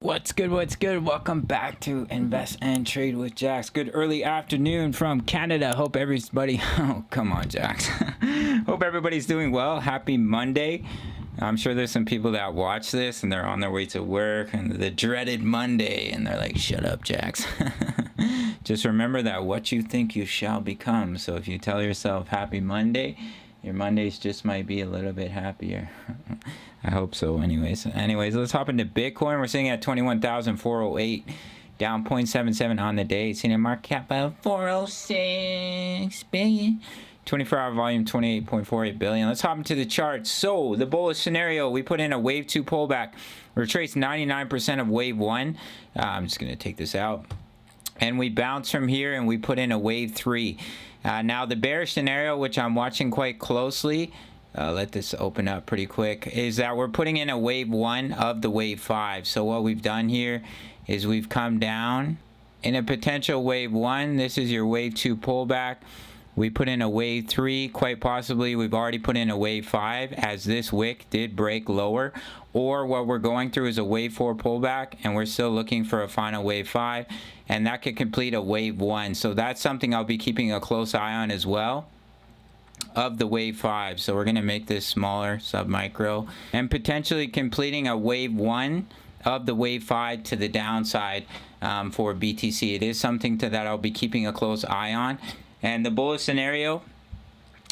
What's good? What's good? Welcome back to Invest and Trade with Jax. Good early afternoon from Canada. Hope everybody, oh, come on, Jax. Hope everybody's doing well. Happy Monday. I'm sure there's some people that watch this and they're on their way to work and the dreaded Monday and they're like, shut up, Jax. Just remember that what you think you shall become. So if you tell yourself happy Monday, your Mondays just might be a little bit happier. I hope so. Anyways, let's hop into Bitcoin. We're sitting at 21,408, down 0.77 on the day. Seeing a market cap of 406 billion. 24-hour volume 28.48 billion. Let's hop into the charts. So the bullish scenario, we put in a wave 2 pullback, retraced 99% of wave 1. I'm just going to take this out. And we bounce from here and we put in a wave 3. Now the bearish scenario, which I'm watching quite closely, let this open up pretty quick, is that we're putting in a wave 1 of the wave 5. So what we've done here is we've come down in a potential wave 1. This is your wave 2 pullback. We put in a wave 3, quite possibly we've already put in a wave 5 as this wick did break lower, or what we're going through is a wave 4 pullback and we're still looking for a final wave 5, and that could complete a wave 1. So that's something I'll be keeping a close eye on as well, of the wave 5. So we're going to make this smaller, sub-micro, and potentially completing a wave 1 of the wave 5 to the downside for BTC. It is something that I'll be keeping a close eye on. And the bullish scenario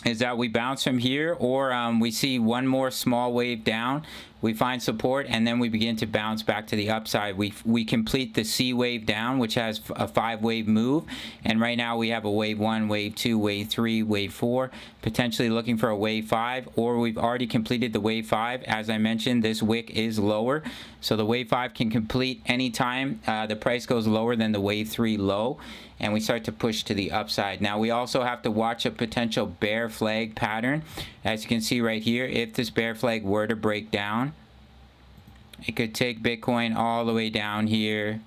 is that we bounce from here, or we see one more small wave down, we find support, and then we begin to bounce back to the upside. We complete the C wave down, which has a 5-wave move, and right now we have a wave 1, wave 2, wave 3, wave 4, potentially looking for a wave 5, or we've already completed the wave 5. As I mentioned, this wick is lower, so the wave 5 can complete anytime the price goes lower than the wave 3 low, and we start to push to the upside. Now we also have to watch a potential bear flag pattern. As you can see right here, if this bear flag were to break down, it could take Bitcoin all the way down here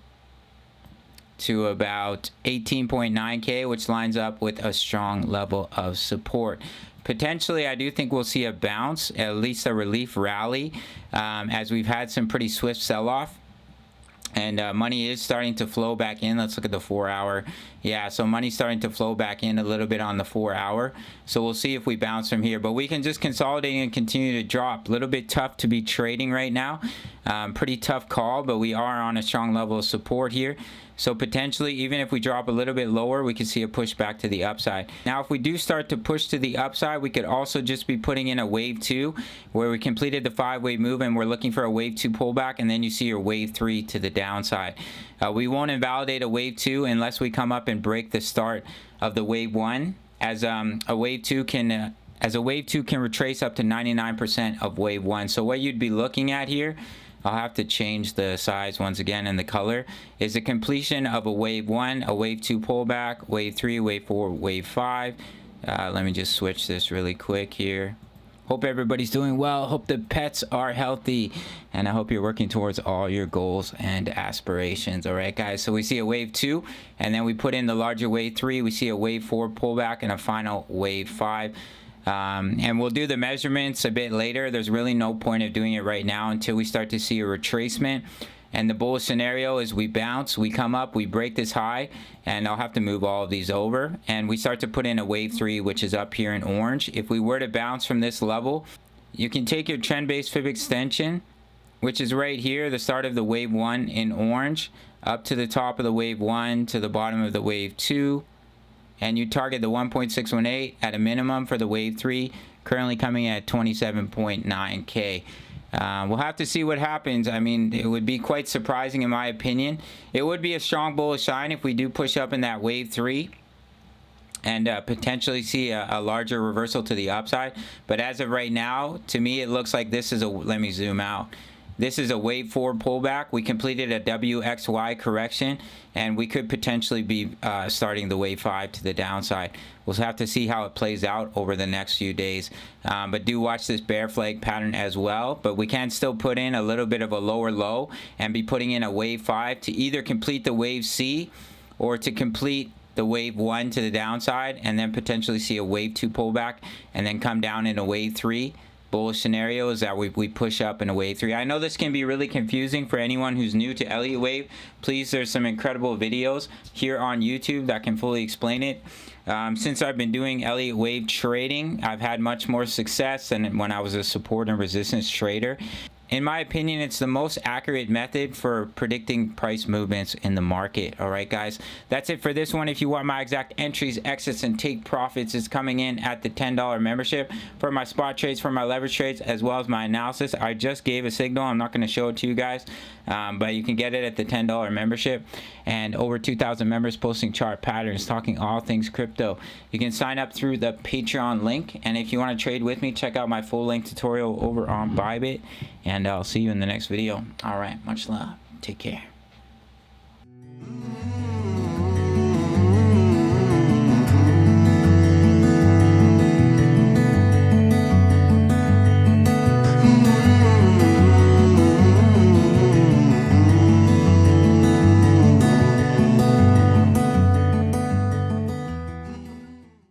to about 18.9K, which lines up with a strong level of support. Potentially, I do think we'll see a bounce, at least a relief rally, as we've had some pretty swift sell-off. And money is starting to flow back in. Let's look at the 4-hour. Yeah, so money's starting to flow back in a little bit on the 4-hour. So we'll see if we bounce from here. But we can just consolidate and continue to drop. A little bit tough to be trading right now. Pretty tough call, but we are on a strong level of support here. So potentially, even if we drop a little bit lower, we can see a push back to the upside. Now, if we do start to push to the upside, we could also just be putting in a wave 2, where we completed the 5-wave move and we're looking for a wave 2 pullback, and then you see your wave 3 to the downside. We won't invalidate a wave 2 unless we come up and break the start of the wave 1, as a wave 2 can retrace up to 99% of wave 1. So what you'd be looking at here, I'll have to change the size once again and the color, is the completion of a wave 1, a wave 2 pullback, wave 3, wave 4, wave 5. Let me just switch this really quick here. Hope everybody's doing well. Hope the pets are healthy, and I hope you're working towards all your goals and aspirations. All right, guys, so we see a wave 2, and then we put in the larger wave 3. We see a wave 4 pullback and a final wave 5. And we'll do the measurements a bit later. There's really no point of doing it right now until we start to see a retracement. And the bullish scenario is we bounce, we come up, we break this high, and I'll have to move all of these over, and we start to put in a wave 3, which is up here in orange. If we were to bounce from this level, you can take your trend-based fib extension, which is right here, the start of the wave 1 in orange, up to the top of the wave 1 to the bottom of the wave 2, and you target the 1.618 at a minimum for the wave 3, currently coming at 27.9K. We'll have to see what happens. I mean, it would be quite surprising in my opinion. It would be a strong bullish sign if we do push up in that wave 3 and potentially see a larger reversal to the upside. But as of right now, to me, it looks like this is a, let me zoom out. This is a wave 4 pullback. We completed a WXY correction, and we could potentially be starting the wave 5 to the downside. We'll have to see how it plays out over the next few days. But do watch this bear flag pattern as well. But we can still put in a little bit of a lower low and be putting in a wave 5 to either complete the wave C or to complete the wave 1 to the downside, and then potentially see a wave 2 pullback and then come down in a wave 3. bullish scenario is that we push up in a wave 3. I know this can be really confusing for anyone who's new to Elliott wave. Please, there's some incredible videos here on YouTube that can fully explain it. Since I've been doing Elliott wave trading, I've had much more success than when I was a support and resistance trader. In my opinion, it's the most accurate method for predicting price movements in the market. All right, guys, that's it for this one. If you want my exact entries, exits, and take profits, it's coming in at the $10 membership. For my spot trades, for my leverage trades, as well as my analysis, I just gave a signal. I'm not going to show it to you guys, but you can get it at the $10 membership. And over 2,000 members posting chart patterns, talking all things crypto. You can sign up through the Patreon link. And if you want to trade with me, check out my full length tutorial over on Bybit. And I'll see you in the next video. All right, much love. Take care.